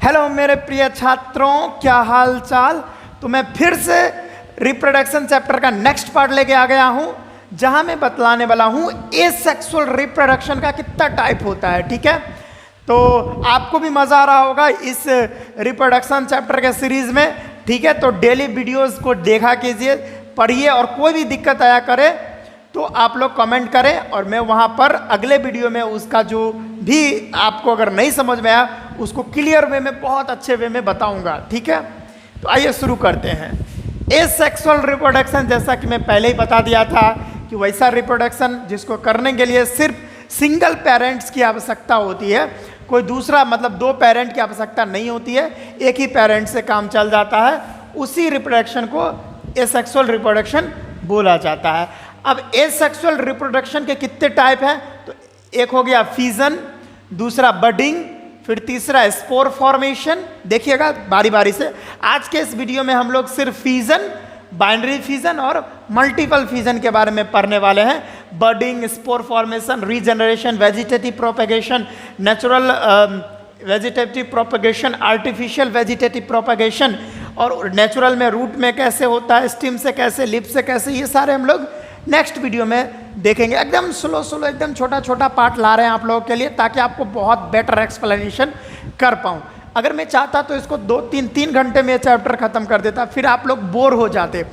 Hello मेरे प्रिय छात्रों, क्या हाल चाल। तो मैं फिर से रिप्रोडक्शन चैप्टर का नेक्स्ट पार्ट लेके आ गया हूं, जहां मैं बतलाने वाला हूं एसेक्सुअल रिप्रोडक्शन का कितना टाइप होता है। ठीक है, तो आपको भी मजा आ रहा होगा इस रिप्रोडक्शन चैप्टर के सीरीज में। ठीक है, तो डेली वीडियोस को देखा कीजिए, पढ़िए, और कोई भी दिक्कत आया करे तो आप लोग कमेंट करें और मैं वहाँ पर अगले वीडियो में उसका जो भी आपको अगर नहीं समझ में आया उसको क्लियर वे में, बहुत अच्छे वे में बताऊंगा। ठीक है, तो आइए शुरू करते हैं। एसेक्सुअल रिप्रोडक्शन, जैसा कि मैं पहले ही बता दिया था कि वैसा रिप्रोडक्शन जिसको करने के लिए सिर्फ सिंगल पेरेंट्स की आवश्यकता होती है, कोई दूसरा मतलब दो पेरेंट की आवश्यकता नहीं होती है, एक ही पेरेंट से काम चल जाता है, उसी रिप्रोडक्शन को एसेक्सुअल रिप्रोडक्शन बोला जाता है। अब एसेक्सुअल रिप्रोडक्शन के कितने टाइप हैं? तो एक हो गया फीजन, दूसरा बडिंग, फिर तीसरा स्पोर फॉर्मेशन। देखिएगा बारी बारी से। आज के इस वीडियो में हम लोग सिर्फ फीजन, बाइनरी फीजन और मल्टीपल फीजन के बारे में पढ़ने वाले हैं। Budding, spore formation, regeneration, vegetative propagation, natural vegetative propagation, artificial vegetative propagation, और नेचुरल में रूट में कैसे होता है, स्टिम से कैसे, लिप से कैसे, ये सारे हम लोग नेक्स्ट वीडियो में देखेंगे। एकदम स्लो स्लो, एकदम छोटा छोटा पार्ट ला रहे हैं आप लोगों के लिए, ताकि आपको बहुत बेटर एक्सप्लेनेशन कर पाऊँ। अगर मैं चाहता तो इसको 2-3 घंटे में चैप्टर खत्म कर देता, फिर आप लोग बोर हो जाते।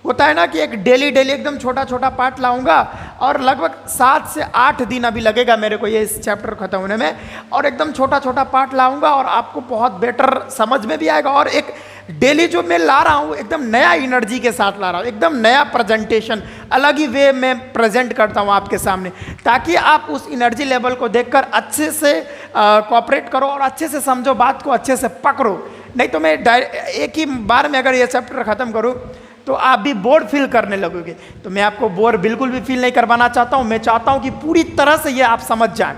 होता है ना कि एक डेली एकदम छोटा छोटा पार्ट लाऊंगा, और लगभग 7 से 8 दिन अभी लगेगा मेरे को ये इस चैप्टर खत्म होने में, और एकदम छोटा छोटा पार्ट लाऊंगा और आपको बहुत बेटर समझ में भी आएगा। और एक डेली जो मैं ला रहा हूँ एकदम नया एनर्जी के साथ ला रहा हूँ, एकदम नया प्रेजेंटेशन, अलग ही वे में प्रेजेंट करता हूँ आपके सामने, ताकि आप उस एनर्जी लेवल को देखकर अच्छे से कोऑपरेट करो और अच्छे से समझो, बात को अच्छे से पकड़ो। नहीं तो मैं एक ही बार में अगर ये चैप्टर ख़त्म करूँ तो आप भी बोर फील करने लगोगे। तो मैं आपको बोर बिल्कुल भी फील नहीं करवाना चाहता हूँ। मैं चाहता हूँ कि पूरी तरह से ये आप समझ जाएं।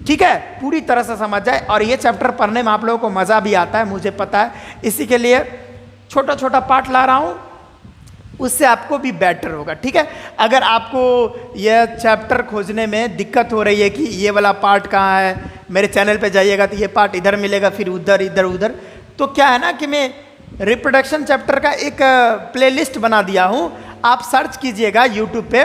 ठीक है, पूरी तरह से समझ जाए, और ये चैप्टर पढ़ने में आप लोगों को मज़ा भी आता है, मुझे पता है। इसी के लिए छोटा छोटा पार्ट ला रहा हूँ, उससे आपको भी बेटर होगा। ठीक है, अगर आपको यह चैप्टर खोजने में दिक्कत हो रही है कि ये वाला पार्ट कहाँ है, मेरे चैनल पे जाइएगा तो ये पार्ट इधर मिलेगा, फिर उधर इधर उधर, तो क्या है ना कि मैं रिप्रोडक्शन चैप्टर का एक प्लेलिस्ट बना दिया हूँ। आप सर्च कीजिएगा यूट्यूब पे,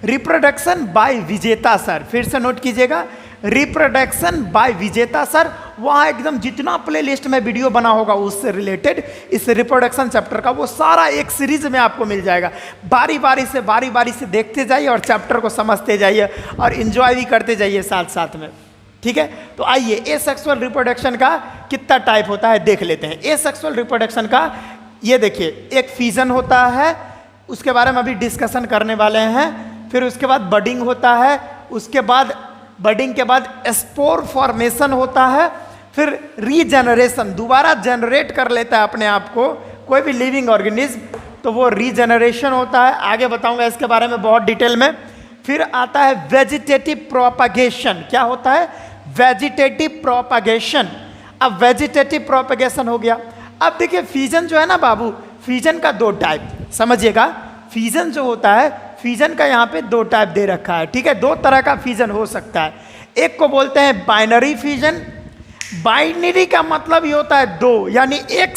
रिप्रोडक्शन बाय विजेता सर। फिर से नोट कीजिएगा, रिप्रोडक्शन बाय विजेता सर। वहाँ एकदम जितना प्लेलिस्ट में वीडियो बना होगा उससे रिलेटेड इस रिप्रोडक्शन चैप्टर का, वो सारा एक सीरीज में आपको मिल जाएगा। बारी बारी से देखते जाइए और चैप्टर को समझते जाइए और इन्जॉय भी करते जाइए साथ साथ में। ठीक है, तो आइए एसेक्सुअल रिप्रोडक्शन का कितना टाइप होता है देख लेते हैं। एसेक्सुअल रिप्रोडक्शन का ये देखिए, एक फीजन होता है, उसके बारे में अभी डिस्कशन करने वाले हैं। फिर उसके बाद बडिंग होता है, उसके बाद बडिंग के बाद स्पोर फॉर्मेशन होता है, फिर रीजनरेशन, दोबारा जनरेट कर लेता है अपने आप को कोई भी लिविंग ऑर्गेनिज्म, तो वो रीजनरेशन होता है। आगे बताऊंगा इसके बारे में बहुत डिटेल में। फिर आता है वेजिटेटिव प्रोपगेशन। क्या होता है? Vegetative propagation. अब वेजिटेटिव प्रोपगेशन हो गया। अब देखिए फीजन जो है ना बाबू, फीजन का 2 टाइप समझिएगा। फीजन जो होता है, फीजन का यहाँ पे 2 टाइप दे रखा है। ठीक है, 2 तरह का फीजन हो सकता है। एक को बोलते हैं बाइनरी फीजन। बाइनरी का मतलब ये होता है 2, यानी एक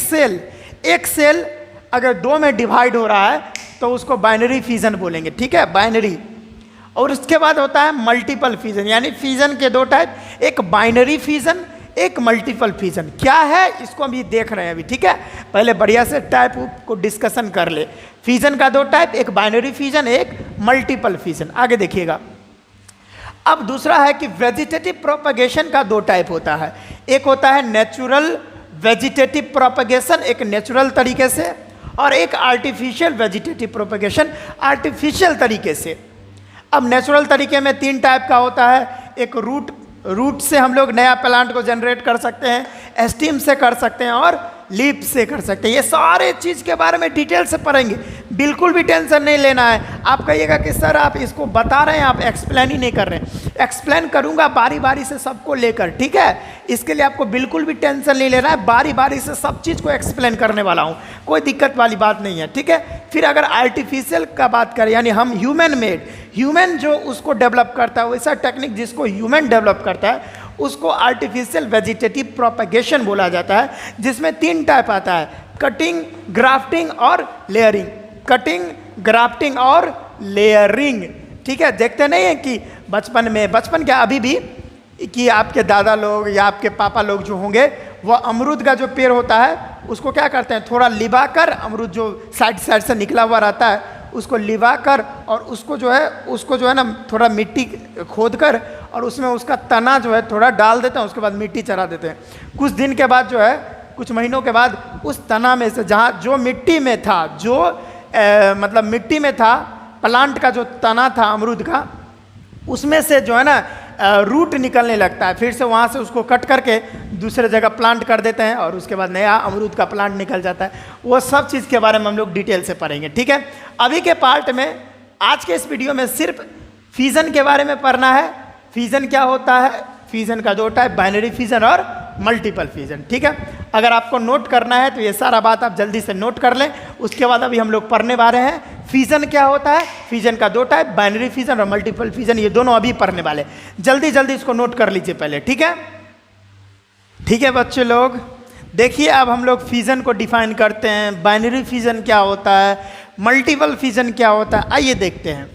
सेल अगर 2 में डिवाइड हो रहा है तो उसको बाइनरी फीजन बोलेंगे। ठीक है, बाइनरी। और उसके बाद होता है मल्टीपल फीजन, यानी फीजन के 2 टाइप, एक बाइनरी फीजन, एक मल्टीपल फीजन। क्या है इसको हम ये देख रहे हैं अभी। ठीक है, पहले बढ़िया से टाइप को डिस्कशन कर ले। फीजन का 2 टाइप, एक बाइनरी फीजन, एक मल्टीपल फीजन। आगे देखिएगा। अब दूसरा है कि वेजिटेटिव प्रोपगेशन का 2 टाइप होता है। एक होता है नेचुरल वेजिटेटिव प्रोपगेशन, एक नेचुरल तरीके से, और एक आर्टिफिशियल वेजिटेटिव प्रोपगेशन, आर्टिफिशियल तरीके से। अब नेचुरल तरीके में 3 टाइप का होता है। एक रूट से हम लोग नया प्लांट को जनरेट कर सकते हैं, स्टीम से कर सकते हैं, और लीप से कर सकते हैं। ये सारे चीज़ के बारे में डिटेल से पढ़ेंगे, बिल्कुल भी टेंशन नहीं लेना है। आप कहिएगा कि सर आप इसको बता रहे हैं, आप एक्सप्लेन ही नहीं कर रहे हैं। एक्सप्लेन करूंगा बारी बारी से सबको लेकर। ठीक है, इसके लिए आपको बिल्कुल भी टेंशन नहीं लेना है, बारी बारी से सब चीज़ को एक्सप्लेन करने वाला हूँ, कोई दिक्कत वाली बात नहीं है। ठीक है, फिर अगर आर्टिफिशियल का बात करें, यानी हम ह्यूमन मेड, ह्यूमन जो उसको डेवलप करता है, वैसा टेक्निक जिसको ह्यूमन डेवलप करता है, उसको आर्टिफिशियल वेजिटेटिव प्रोपेगेशन बोला जाता है, जिसमें 3 टाइप आता है, कटिंग, ग्राफ्टिंग और लेयरिंग। कटिंग, ग्राफ्टिंग और लेयरिंग, ठीक है। देखते नहीं है कि बचपन क्या अभी भी, कि आपके दादा लोग या आपके पापा लोग जो होंगे वो अमरूद का जो पेड़ होता है उसको क्या करते हैं, थोड़ा लिबा कर, अमरूद जो साइड से निकला हुआ रहता है उसको लिबा कर और उसको जो है ना थोड़ा मिट्टी खोद कर और उसमें उसका तना जो है थोड़ा डाल देते हैं, उसके बाद मिट्टी चढ़ा देते हैं। कुछ दिन के बाद जो है, कुछ महीनों के बाद उस तना में से जहाँ जो मिट्टी में था, मतलब मिट्टी में था, प्लांट का जो तना था अमरूद का, उसमें से जो है ना रूट निकलने लगता है। फिर से वहाँ से उसको कट करके दूसरे जगह प्लांट कर देते हैं और उसके बाद नया अमरूद का प्लांट निकल जाता है। वो सब चीज़ के बारे में हम लोग डिटेल से पढ़ेंगे, ठीक है। अभी के पार्ट में, आज के इस वीडियो में सिर्फ फ्यूजन के बारे में पढ़ना है। फ्यूजन क्या होता है, फ्यूजन का 2 टाइप, बाइनरी फ्यूजन और मल्टीपल फ्यूजन, ठीक है। अगर आपको नोट करना है तो ये सारा बात आप जल्दी से नोट कर लें। उसके बाद अभी हम लोग पढ़ने वाले हैं फ्यूजन क्या होता है, फ्यूजन का 2 टाइप, बाइनरी फ्यूजन और मल्टीपल फ्यूजन, ये दोनों अभी पढ़ने वाले। जल्दी जल्दी इसको नोट कर लीजिए पहले, ठीक है। ठीक है बच्चे लोग, देखिए अब हम लोग फ्यूजन को डिफाइन करते हैं। बाइनरी फ्यूजन क्या होता है, मल्टीपल फ्यूजन क्या होता है, आइए देखते हैं।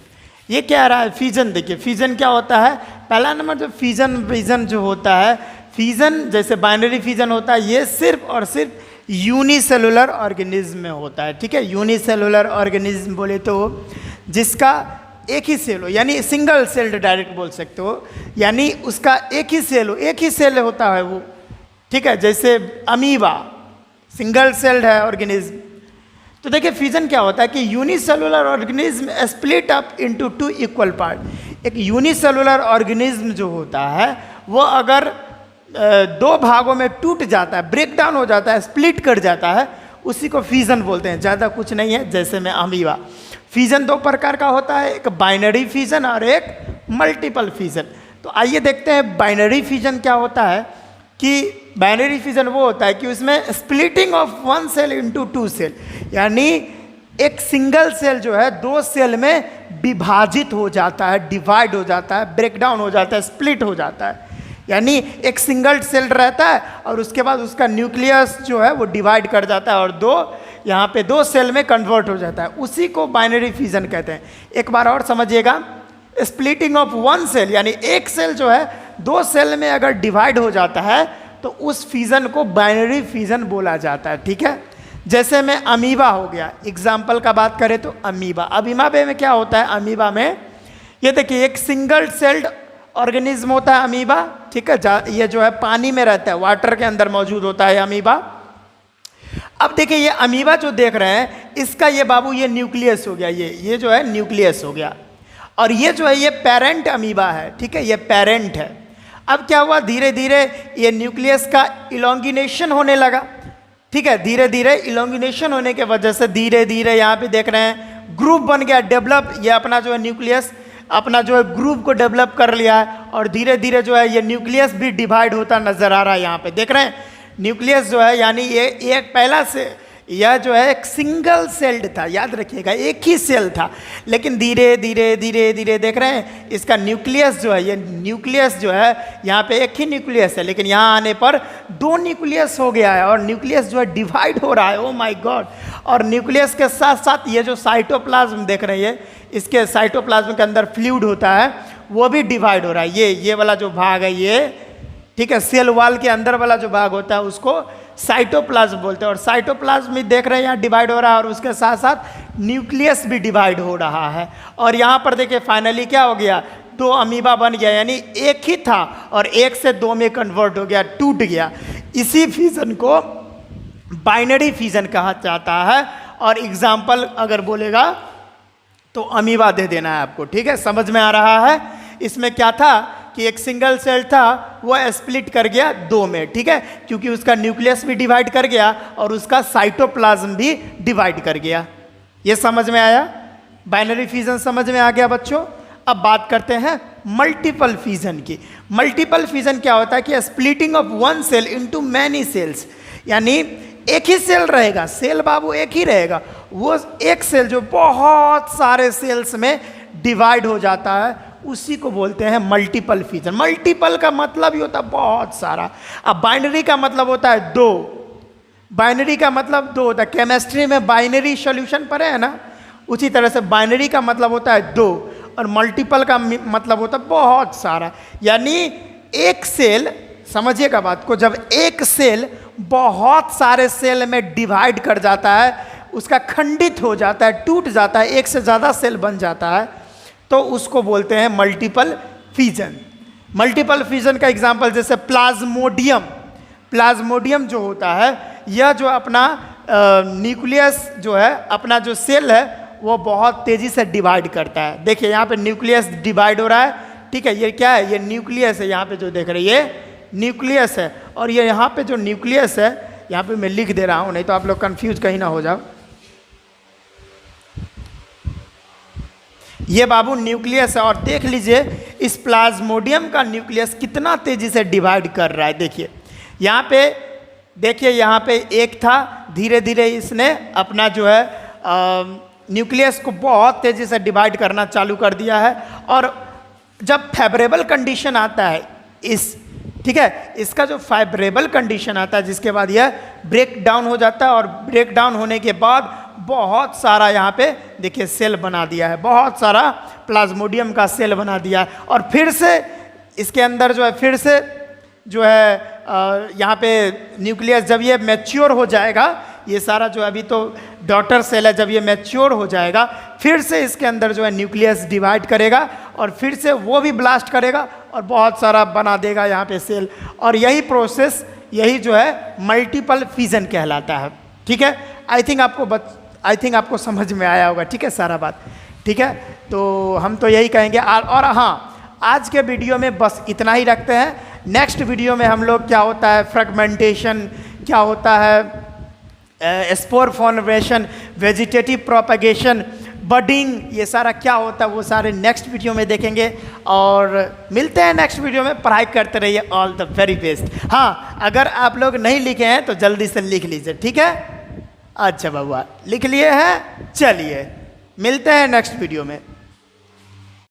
ये क्या रहा है फ्यूजन, देखिए फ्यूजन क्या होता है। पहला नंबर जो फ्यूजन जो होता है, फ्यूजन जैसे बाइनरी फ्यूजन होता है, ये सिर्फ और सिर्फ यूनिसेलुलर ऑर्गेनिज्म में होता है, ठीक है। यूनिसेलुलर ऑर्गेनिज्म बोले तो जिसका एक ही सेल हो, यानी सिंगल सेल्ड डायरेक्ट बोल सकते हो, यानी उसका एक ही सेल हो, एक ही सेल होता है वो, ठीक है। जैसे अमीबा सिंगल सेल्ड है ऑर्गेनिज्म। तो देखिए फ्यूजन क्या होता है कि unicellular organism split up into 2 equal part. एक यूनिसेलुलर ऑर्गेनिज्म जो होता है वो अगर 2 भागों में टूट जाता है, ब्रेक डाउन हो जाता है, स्प्लिट कर जाता है, उसी को फ्यूजन बोलते हैं। ज़्यादा कुछ नहीं है। जैसे में अमीबा, फ्यूजन 2 प्रकार का होता है, एक बाइनरी फ्यूजन और एक मल्टीपल फ्यूजन। तो आइए देखते हैं बाइनरी फ्यूजन क्या होता है। कि बाइनरी फ्यूजन वो होता है कि उसमें splitting of 1 cell into 2 cell, यानी एक सिंगल सेल जो है 2 सेल में विभाजित हो जाता है, डिवाइड हो जाता है, ब्रेकडाउन हो जाता है, स्प्लिट हो जाता है। यानी एक सिंगल सेल रहता है और उसके बाद उसका न्यूक्लियस जो है वो डिवाइड कर जाता है और यहाँ पे 2 सेल में कन्वर्ट हो जाता है, उसी को बाइनरी फ्यूजन कहते हैं। एक बार और समझिएगा, स्प्लिटिंग ऑफ 1 सेल, यानी एक सेल जो है 2 सेल में अगर डिवाइड हो जाता है तो उस फ्यूजन को बाइनरी फ्यूजन बोला जाता है, ठीक है। जैसे में अमीबा हो गया, एग्जाम्पल का बात करें तो अमीबा में क्या होता है, अमीबा में ये देखिए एक सिंगल सेल्ड ऑर्गेनिज्म होता है अमीबा, ठीक है। ये जो है पानी में रहता है, वाटर के अंदर मौजूद होता है अमीबा। अब देखिए ये अमीबा जो देख रहे हैं, इसका ये बाबू ये न्यूक्लियस हो गया, ये जो है न्यूक्लियस हो गया, और ये जो है ये पेरेंट अमीबा है, ठीक है, ये पेरेंट है। अब क्या हुआ, धीरे धीरे ये न्यूक्लियस का इलोंगिनेशन होने लगा, ठीक है। धीरे धीरे इलोंगिनेशन होने के वजह से धीरे धीरे यहाँ पे देख रहे हैं ग्रुप बन गया, डेवलप, ये अपना जो है न्यूक्लियस अपना जो है ग्रुप को डेवलप कर लिया है, और धीरे धीरे जो है ये न्यूक्लियस भी डिवाइड होता नजर आ रहा है। यहाँ पे देख रहे हैं न्यूक्लियस जो है, यानी ये एक पहला से यह जो है एक सिंगल सेल्ड था, याद रखिएगा एक ही सेल था, लेकिन धीरे धीरे धीरे धीरे देख रहे हैं इसका न्यूक्लियस जो है, ये न्यूक्लियस जो है यहाँ पे एक ही न्यूक्लियस है, लेकिन यहाँ आने पर 2 न्यूक्लियस हो गया है और न्यूक्लियस जो है डिवाइड हो रहा है। Oh my God. और न्यूक्लियस के साथ साथ ये जो साइटोप्लाज्म देख रहे हैं, इसके साइटोप्लाज्म के अंदर फ्लूइड होता है, वो भी डिवाइड हो रहा है। ये वाला जो भाग है ये, ठीक है, सेल वॉल के अंदर वाला जो भाग होता है उसको साइटोप्लाज्म बोलते हैं, और साइटोप्लाज्म भी देख रहे हैं यहाँ डिवाइड हो रहा है, और उसके साथ साथ न्यूक्लियस भी डिवाइड हो रहा है। और यहाँ पर देखिए फाइनली क्या हो गया, 2 अमीबा बन गया, यानी एक ही था और 1 से 2 में कन्वर्ट हो गया, टूट गया। इसी फ्यूजन को बाइनरी फ्यूजन कहा जाता है। और एग्जाम्पल अगर बोलेगा तो अमीबा दे देना है आपको, ठीक है, समझ में आ रहा है। इसमें क्या था कि एक सिंगल सेल था, वो स्प्लिट कर गया 2 में, ठीक है, क्योंकि उसका न्यूक्लियस भी डिवाइड कर गया और उसका साइटोप्लाज्म भी डिवाइड कर गया। ये समझ में आया, बाइनरी फ्यूजन समझ में आ गया बच्चों। अब बात करते हैं मल्टीपल फ्यूजन की। मल्टीपल फ्यूजन क्या होता है कि splitting of 1 cell into many cells, यानी एक ही सेल रहेगा, सेल बाबू एक ही रहेगा, वो एक सेल जो बहुत सारे सेल्स में डिवाइड हो जाता है, उसी को बोलते हैं मल्टीपल फिजन। मल्टीपल का मतलब ही होता है बहुत सारा। अब बाइनरी का मतलब होता है दो, बाइनरी का मतलब दो होता है। केमिस्ट्री में बाइनरी सॉल्यूशन पढ़े हैं ना, उसी तरह से बाइनरी का मतलब होता है दो और मल्टीपल का मतलब होता है बहुत सारा। यानी एक सेल, समझिएगा बात को, जब एक सेल बहुत सारे सेल में डिवाइड कर जाता है, उसका खंडित हो जाता है, टूट जाता है, एक से ज़्यादा सेल बन जाता है, तो उसको बोलते हैं मल्टीपल फिजन। मल्टीपल फिजन का एग्जांपल जैसे प्लाज्मोडियम। प्लाज्मोडियम जो होता है, यह जो अपना न्यूक्लियस जो है, अपना जो सेल है, वो बहुत तेज़ी से डिवाइड करता है। देखिए यहाँ पे न्यूक्लियस डिवाइड हो रहा है, ठीक है, ये क्या है, ये न्यूक्लियस है। यहाँ पे जो देख रहे हैं ये न्यूक्लियस है, और ये यहाँ पे जो न्यूक्लियस है, यहाँ पे मैं लिख दे रहा हूँ, नहीं तो आप लोग कंफ्यूज कहीं ना हो जाओ। ये बाबू न्यूक्लियस है, और देख लीजिए इस प्लाज्मोडियम का न्यूक्लियस कितना तेजी से डिवाइड कर रहा है। देखिए यहाँ पे, देखिए यहाँ पे एक था, धीरे धीरे इसने अपना जो है न्यूक्लियस को बहुत तेजी से डिवाइड करना चालू कर दिया है। और जब फेवरेबल कंडीशन आता है इस, ठीक है, इसका जो फेवरेबल कंडीशन आता है, जिसके बाद यह ब्रेक डाउन हो जाता है, और ब्रेक डाउन होने के बाद बहुत सारा यहाँ पे देखिए सेल बना दिया है, बहुत सारा प्लाज्मोडियम का सेल बना दिया है। और फिर से इसके अंदर जो है, फिर से जो है यहाँ पे न्यूक्लियस, जब ये मैच्योर हो जाएगा, ये सारा जो अभी तो डॉटर सेल है, जब ये मैच्योर हो जाएगा, फिर से इसके अंदर जो है न्यूक्लियस डिवाइड करेगा, और फिर से वो भी ब्लास्ट करेगा और बहुत सारा बना देगा यहाँ पे सेल। और यही प्रोसेस, यही जो है मल्टीपल फिजन कहलाता है। ठीक है, आई थिंक आपको समझ में आया होगा, ठीक है, सारा बात, ठीक है। तो हम तो यही कहेंगे। और हाँ, आज के वीडियो में बस इतना ही रखते हैं। नेक्स्ट वीडियो में हम लोग क्या होता है फ्रेगमेंटेशन, क्या होता है spore formation, vegetative propagation, budding, ये सारा क्या होता है वो सारे नेक्स्ट वीडियो में देखेंगे। और मिलते हैं नेक्स्ट वीडियो में। पढ़ाई करते रहिए। All the very best. हाँ, अगर आप लोग नहीं लिखे हैं तो जल्दी से लिख लीजिए, ठीक है। अच्छा बाबा, लिख लिए हैं, चलिए मिलते हैं नेक्स्ट वीडियो में।